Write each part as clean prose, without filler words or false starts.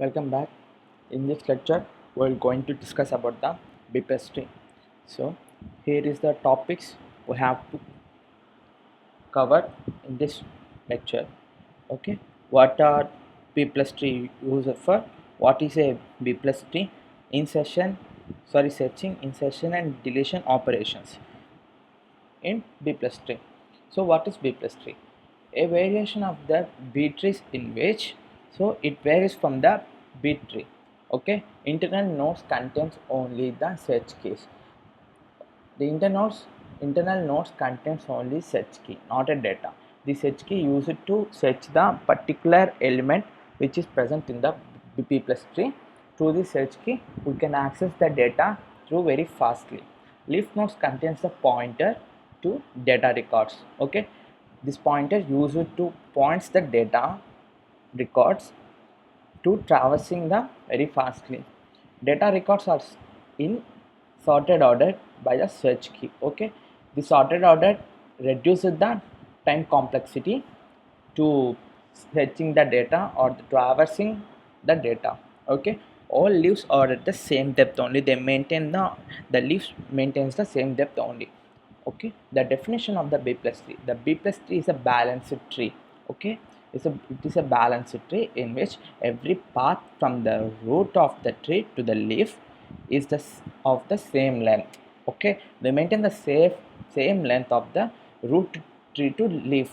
Welcome back. In this lecture, we're going to discuss about the B plus tree. So, here is the topics we have to cover in this lecture. Okay, what are B plus tree used for? What is a B plus tree? Searching, insertion, and deletion operations in B plus tree. So, what is B plus tree? A variation of the B trees in which it varies from the B tree. Okay, internal nodes contains only the search keys. The internal nodes contains only search key, not a data. The search key used to search the particular element which is present in the B plus tree. Through the search key, we can access the data through very fastly. Leaf nodes contains the pointer to data records. Okay, this pointer used to points the data records to traversing the very fastly. Data records are in sorted order by the search key. Okay, the sorted order reduces the time complexity to searching the data or traversing the data. Okay, all leaves are at the same depth only. They maintain the leaves maintains the same depth only. Okay, the definition of the B plus tree. The B plus tree is a balanced tree. Okay, it is a balanced tree in which every path from the root of the tree to the leaf is of the same length. Okay, they maintain the same length of the root tree to leaf.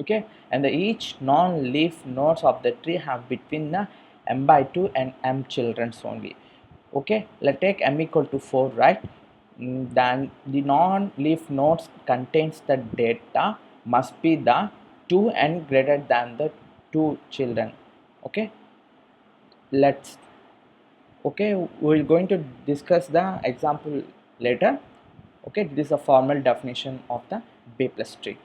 Okay, and each non-leaf nodes of the tree have between the m by 2 and m children only. Okay, let's take m equal to 4, right? Then the non-leaf nodes contains the data must be the 2 and greater than the 2 children. Okay, let's okay, we're going to discuss the example later. Okay, this is a formal definition of the B plus tree.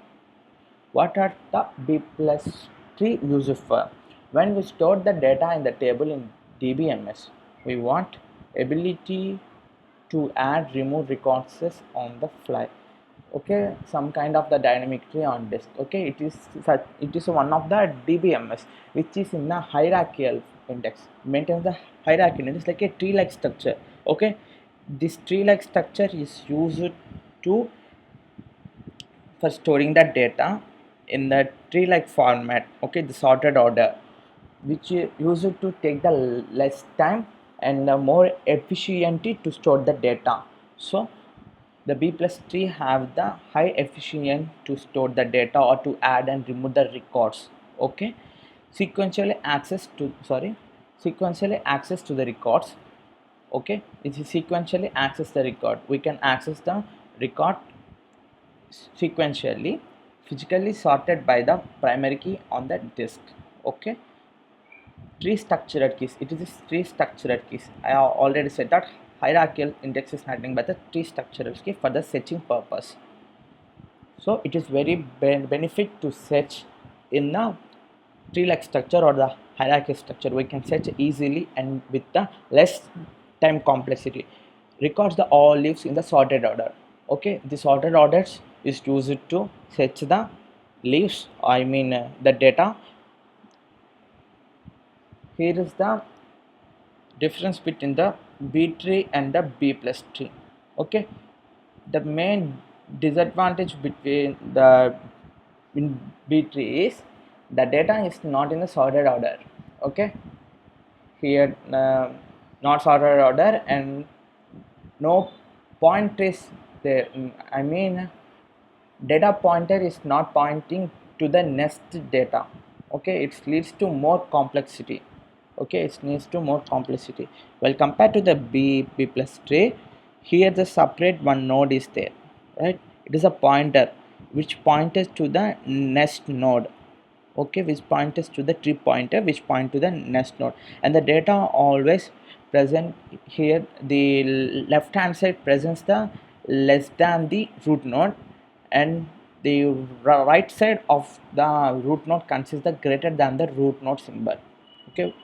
What are the B plus tree used for? When we store the data in the table in DBMS, we want ability to add remove records on the fly. Okay, some kind of the dynamic tree on disk. Okay, it is one of the DBMS which is in the hierarchical index, maintains the hierarchical index like a tree like structure. Okay, this tree like structure is used to for storing the data in the tree like format. Okay, the sorted order which use it to take the less time and the more efficiency to store the data. So the B plus tree have the high efficiency to store the data or to add and remove the records. Okay, sequentially access to the records. Okay, this is sequentially access the record. We can access the record sequentially, physically sorted by the primary key on the disk. Okay, tree structured keys. It is tree structured keys. I have already said that hierarchical index is handling by the tree structured key for the searching purpose. So it is very benefit to search in the tree like structure or the hierarchical structure. We can search easily and with the less time complexity. Records the all leaves in the sorted order. Okay, the sorted orders is used to search the leaves, the data. Here is the difference between the B tree and the B plus tree. Okay, the main disadvantage between the in B tree is the data is not in the sorted order. Okay, here not sorted order and no point is there. Data pointer is not pointing to the next data. Okay, it leads to more complexity. Okay, it needs to more complexity. Well, compared to the B plus tree, here the separate one node is there, right? It is a pointer which points to the next node. Okay, which points to the tree pointer which point to the next node, and the data always present here. The left hand side presents the less than the root node, and the right side of the root node consists the greater than the root node symbol. Okay,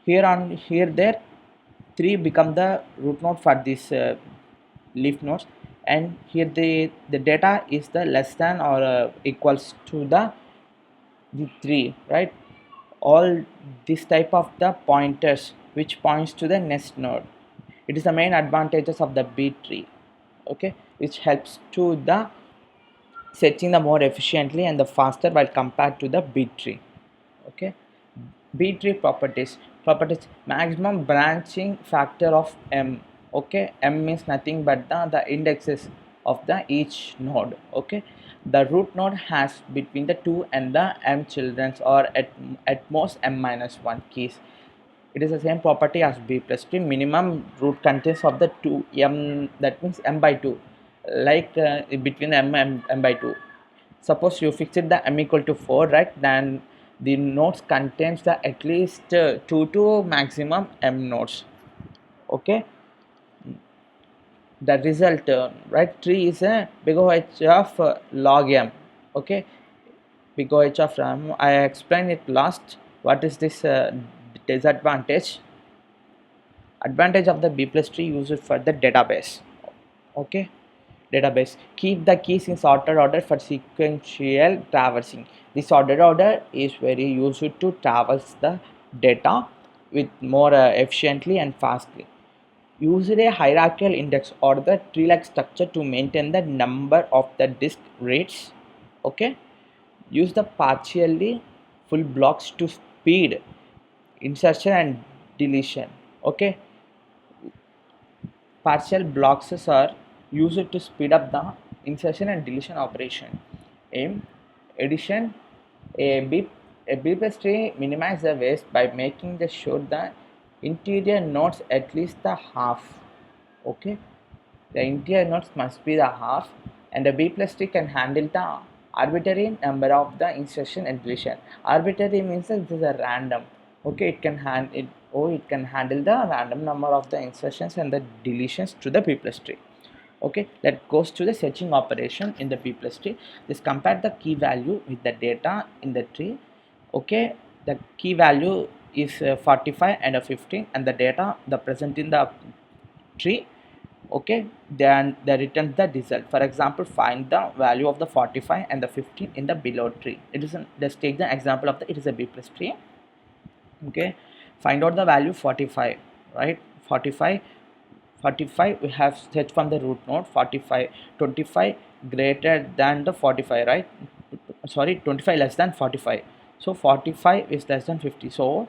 here there 3 become the root node for this leaf nodes, and here the data is the less than or equals to the 3, right? all this type of the pointers which points to the next node. It is the main advantages of the B tree, okay, which helps to the searching the more efficiently and the faster while compared to the B tree. Okay, B tree properties maximum branching factor of M. Okay, M means nothing but the indexes of the each node. Okay, the root node has between the 2 and the M childrens, or at most M minus 1 keys. It is the same property as B plus tree. Minimum root contains of the 2 M, that means M by 2, like between M and M by 2. Suppose you fix it the M equal to 4, right? Then the nodes contains the at least 2 to maximum M nodes. Okay, the result, right, tree is a big O H of log M. Okay, big O H of RAM. I explained it last. What is this disadvantage? Advantage of the B plus tree used for the database. Okay, database, keep the keys in sorted order for sequential traversing. This sorted order is very useful to traverse the data with more efficiently and fastly. Use a hierarchical index or the tree like structure to maintain the number of the disk reads. Okay, use the partially full blocks to speed insertion and deletion. Okay, partial blocks are used to speed up the insertion and deletion operation. Aim addition, a B plus tree minimize the waste by making the sure the interior nodes at least the half. Okay, the interior nodes must be the half, and the B plus tree can handle the arbitrary number of the insertion and deletion. Arbitrary means that this is a random. Okay, it can it can handle the random number of the insertions and the deletions to the B plus tree. Okay, that goes to the searching operation in the B plus tree. Just compare the key value with the data in the tree. Okay, the key value is 45 and a 15, and the data the present in the tree. Okay, then they return the result. For example, find the value of the 45 and the 15 in the below tree. It is let's take the example of the, it is a B plus tree. Okay, find out the value 45, right? 45 we have set from the root node. 45, 25 greater than the 45, right? Sorry, 25 less than 45. So 45 is less than 50. So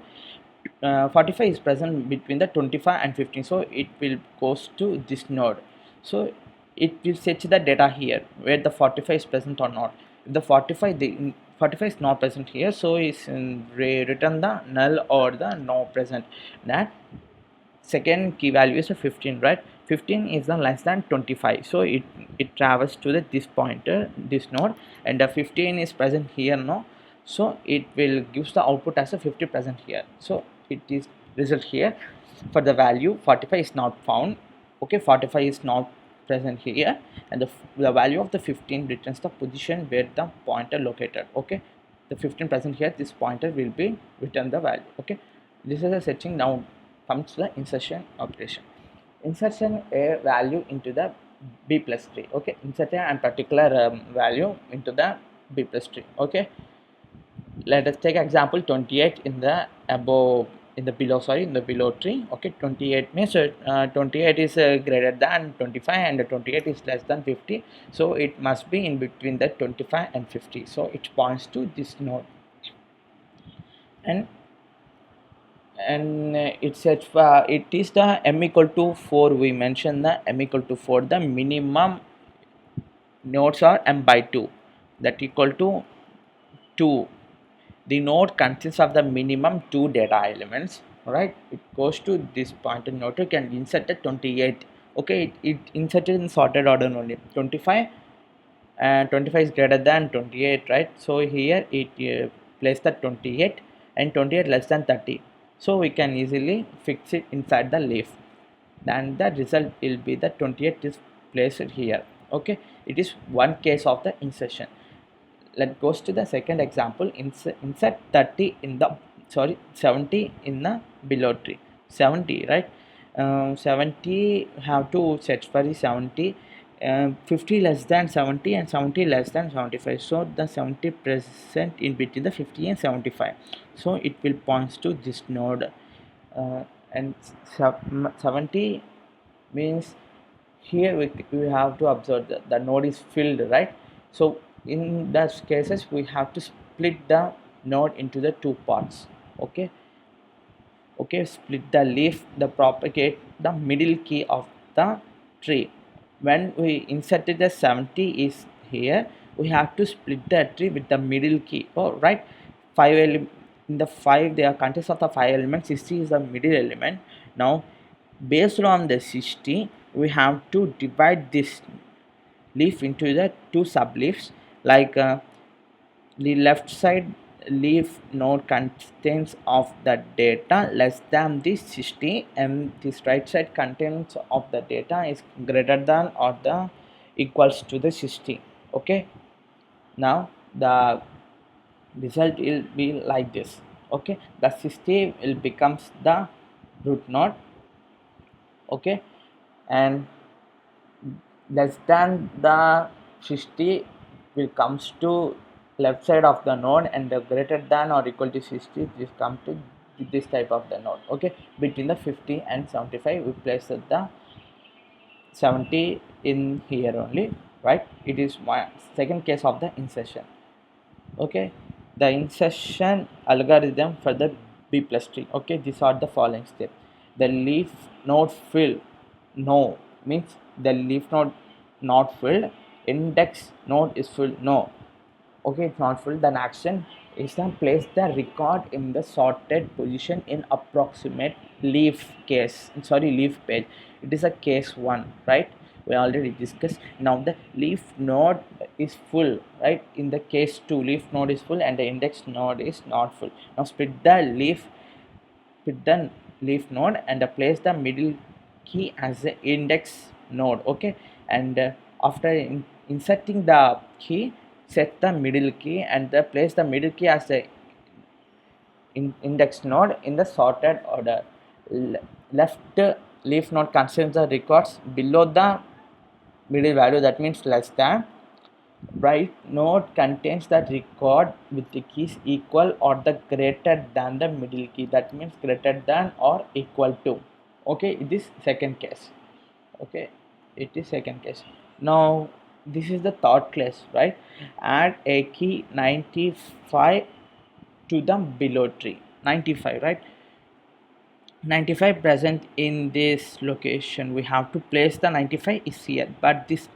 45 is present between the 25 and 15, so it will goes to this node. So it will search the data here where the 45 is present or not. If the 45 is not present here, so is return the null or the no present. That second key value is a 15, right? 15 is the less than 25, so it travels to the this pointer, this node, and the 15 is present here now, so it will gives the output as a 50 present here. So it is result here for the value 45 is not found. Okay, 45 is not present here, and the value of the 15 returns the position where the pointer located. Okay, the 15 present here, this pointer will be return the value. Okay, this is a setting. Now comes the insertion operation. Insertion a value into the B plus tree. Okay, insert a particular value into the B plus tree. Okay, let us take example 28 in the above, in the below, sorry, in the below tree. Okay, 28 means 28 is greater than 25 and 28 is less than 50, so it must be in between the 25 and 50, so it points to this node. And it says it is the M equal to 4. We mentioned the M equal to 4, the minimum nodes are M by 2, that equal to 2. The node consists of the minimum 2 data elements, right? It goes to this point and node, you can insert a 28. Okay, it inserted in sorted order only. 25 and 25 is greater than 28, right? So here it place the 28 and 28 less than 30, so we can easily fix it inside the leaf. Then the result will be the 28 is placed here. Okay, it is one case of the insertion. Let's goes to the second example. Insert 30 in the, sorry, 70 in the below tree. 70, right? 70 have to search for the 70 50 less than 70 and 70 less than 75, so the 70 present in between the 50 and 75, so it will points to this node. And 70 means here we have to observe that the node is filled, right? So in those cases we have to split the node into the two parts. Okay, split the leaf, the propagate the middle key of the tree. When we inserted the 70 is here, we have to split the tree with the middle key. Oh, right. In the five, they are consists of the five elements. 60 is the middle element. Now based on the 60, we have to divide this leaf into the two sub leaves, like the left side leaf node contains of the data less than the 60, and this right side contains of the data is greater than or the equals to the 60. Okay, now the result will be like this. Okay, the 60 will becomes the root node. Okay, and less than the 60 will comes to left side of the node, and the greater than or equal to 60 this come to this type of the node. Okay, between the 50 and 75 we place the 70 in here only, right? It is my second case of the insertion. Okay, the insertion algorithm for the B plus tree. Okay, these are the following steps. The leaf node fill, no, means the leaf node not filled. Index node is filled, no. Okay, it's not filled. Then action is then place the record in the sorted position in approximate leaf case, sorry, leaf page. It is a case 1, right? We already discussed. Now the leaf node is full, right? In the case 2, leaf node is full and the index node is not full. Now split the leaf node and place the middle key as the index node. Okay, and after inserting the key, set the middle key and place the middle key as the index node in the sorted order. Left leaf node contains the records below the middle value, that means less than. Right node contains the record with the keys equal or the greater than the middle key, that means greater than or equal to. Okay, it is second case. Okay, it is second case. Now this is the third case, right? Add a key 95 to the below tree. 95, right? 95 present in this location. We have to place the 95 is here, but this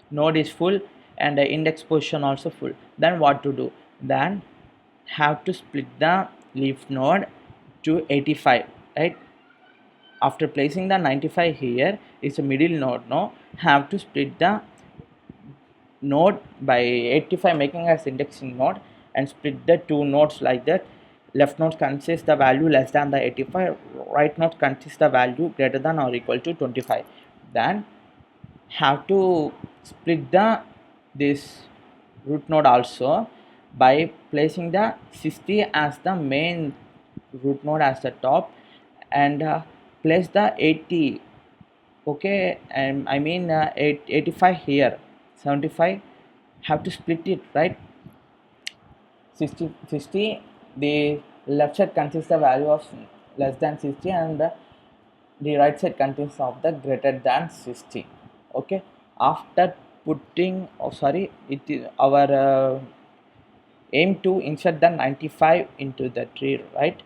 node is full and the index position also full. Then what to do? Then have to split the leaf node to 85, right? After placing the 95 here is a middle node, no, have to split the node by 85, making as indexing node, and split the two nodes like that. Left node consists the value less than the 85, right node consists the value greater than or equal to 25. Then have to split the this root node also by placing the 60 as the main root node as the top, and place the 80. Okay, and I mean 85 here, 75 have to split it, right? 60 the left side contains the value of less than 60 and the right side contains of the greater than 60. Okay, after putting, oh sorry, it is our aim to insert the 95 into the tree, right?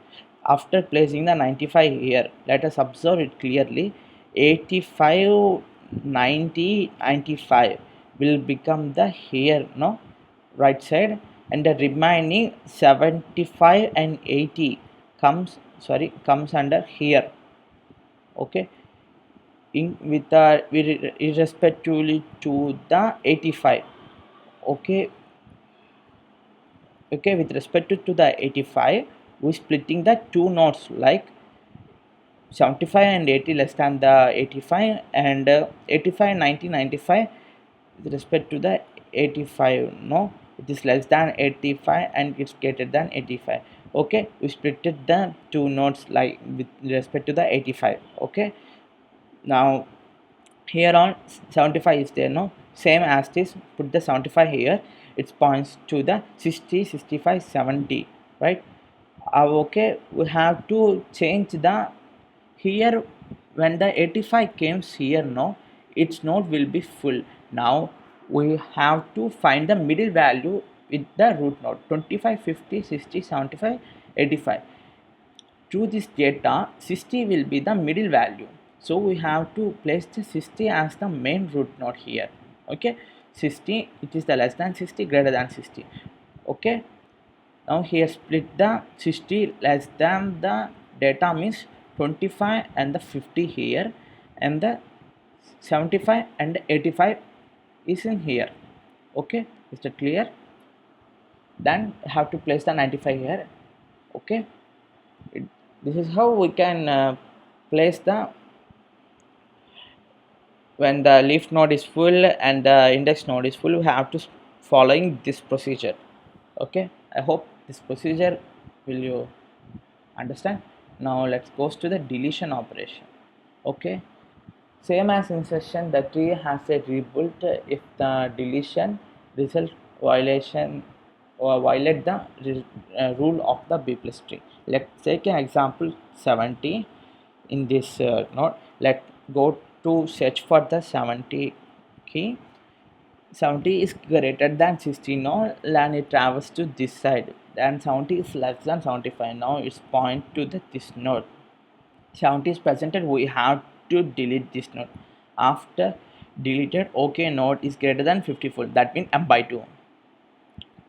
After placing the 95 here, let us observe it clearly. 85, 90, 95 will become the here, no, right side, and the remaining 75 and 80 comes under here. Okay, in with irrespectively to the 85. Okay, with respect to the 85, we splitting the two nodes like 75 and 80 less than the 85, and 85, 90, 95 with respect to the 85, no, it is less than 85 and it's greater than 85. Okay, we splitted the two nodes like with respect to the 85. Okay, now Here on 75 is there, no, same as this, put the 75 here, it points to the 60, 65, 70, right? Okay, we have to change the here when the 85 comes here, no, its node will be full. Now we have to find the middle value with the root node 25, 50, 60, 75, 85. To this data 60 will be the middle value, so we have to place the 60 as the main root node here. Okay, 60, it is the less than 60, greater than 60. Okay, now here split the 60 less than the data means 25 and the 50 here, and the 75 and 85 is in here. Okay, is that clear? Then have to place the 95 here. Okay, it, this is how we can place the when the leaf node is full and the index node is full, we have to following this procedure. Okay, I hope this procedure will you understand. Now let's go to the deletion operation. Okay, same as insertion, the tree has a rebuilt if the deletion result violation or violate the rule of the B plus tree. Let's take an example 70 in this node. Let's go to search for the 70 key. 70 is greater than 60 now, and it travels to this side, and 70 is less than 75 now, it's point to the this node. 70 is presented, we have to delete this node. After deleted, okay, node is greater than 54, that means m by 2.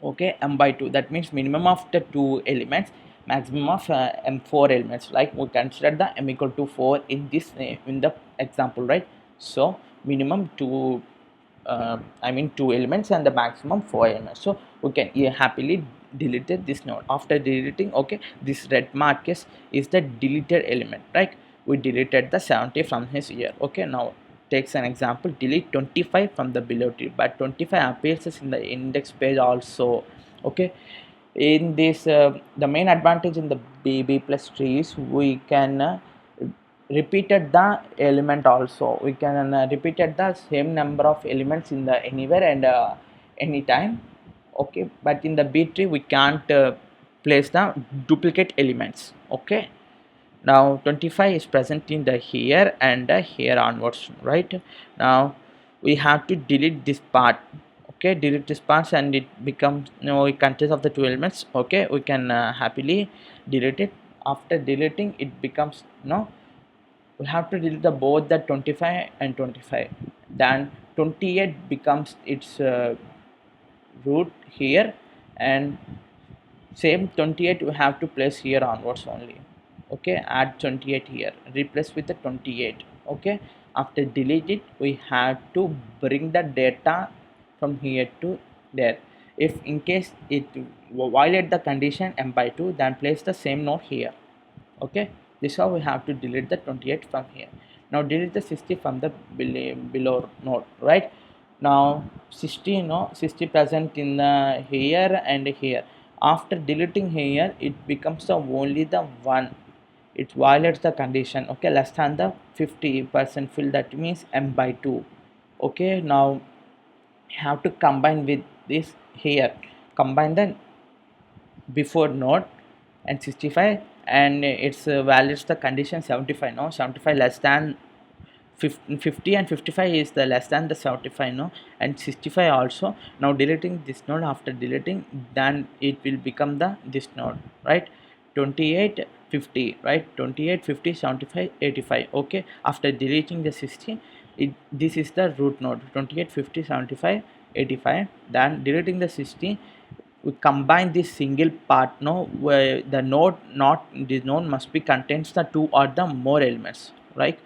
Okay, m by 2, that means minimum of the 2 elements, maximum of m4 elements, like we consider the m equal to 4 in this in the example, right? So minimum 2 I mean 2 elements and the maximum 4 elements, so we can happily deleted this node. After deleting, okay, this red mark is the deleted element, right? We deleted the 70 from his here. Okay, now takes an example, delete 25 from the below tree, but 25 appears in the index page also. Okay, in this the main advantage in the B plus tree is we can repeated the element also, we can repeated the same number of elements in the anywhere and anytime. Okay, but in the B tree we can't place the duplicate elements. Okay, now 25 is present in the here and here onwards, right? Now we have to delete this part. Okay, delete this part and it becomes, you know, it consists of the two elements. Okay, we can happily delete it. After deleting, it becomes, no, we have to delete the both the 25 and 25, then 28 becomes its root here, and same 28 we have to place here onwards only. Okay, add 28 here, replace with the 28. Okay, after delete it, we have to bring the data from here to there. If in case it violate the condition m by 2, then place the same node here. Okay, this is how we have to delete the 28 from here. Now delete the 60 from the below node, right? Now 60, no, 60 present in the here and here. After deleting here, it becomes the only the one, it violates the condition. Okay, less than the 50% fill, that means m by 2. Okay, now have to combine with this here, combine the before node and 65, and it's validates the condition 75, no, 75 less than 50 and 55 is the less than the 75, no, and 65 also. Now deleting this node, after deleting, then it will become the this node, right? 28, 50, right? 28, 50, 75, 85. Okay, after deleting the 60, this is the root node 28, 50, 75, 85. Then deleting the 60, we combine this single part, no, where the node, not this node must be contains the two or the more elements, right?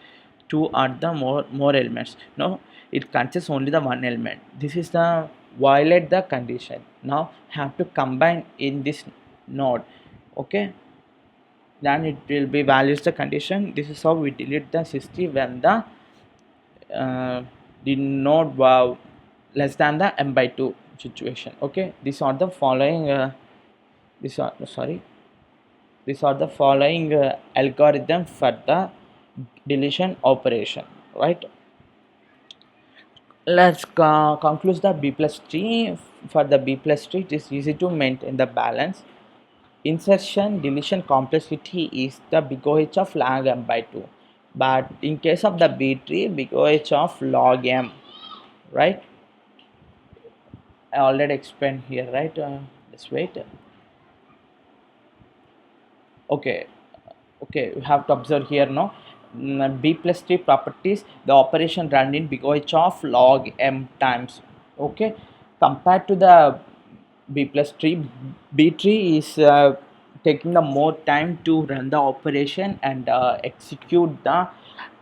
Two or the more elements, no, it contains only the one element. This is the violate the condition. Now have to combine in this node. Okay, then it will be values the condition. This is how we delete the 60 when uh, the node less than the m by 2 situation. Okay, these are the following these are sorry these are the following algorithm for the deletion operation, right? Let's conclude the B plus tree. For the B plus tree, it is easy to maintain the balance. Insertion deletion complexity is the big OH of log m by 2, but in case of the B tree, big OH of log m, right? I already explained here, right? Let's wait. Okay, okay, we have to observe here now. B plus tree properties, the operation run in big OH of log m times. Okay, compared to the B plus tree, B tree is taking the more time to run the operation and execute the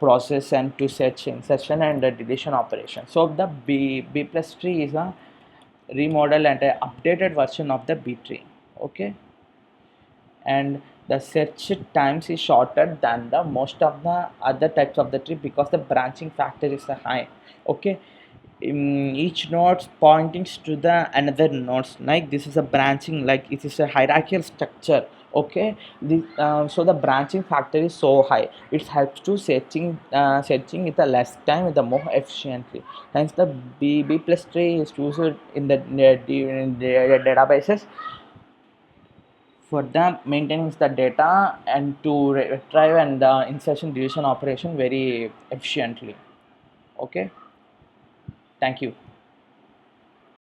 process and to search insertion and deletion operation. So the B plus tree is a remodel and a updated version of the B tree. Okay, and the search times is shorter than the most of the other types of the tree because the branching factor is high. Okay, each nodes pointing to the another nodes, like this is a branching, like it is a hierarchical structure. Okay, so the branching factor is so high, it helps to searching with a less time with the more efficiently. Hence the B plus tree is used in the databases for the maintaining the data and to retrieve and the insertion deletion operation very efficiently. Okay, thank you.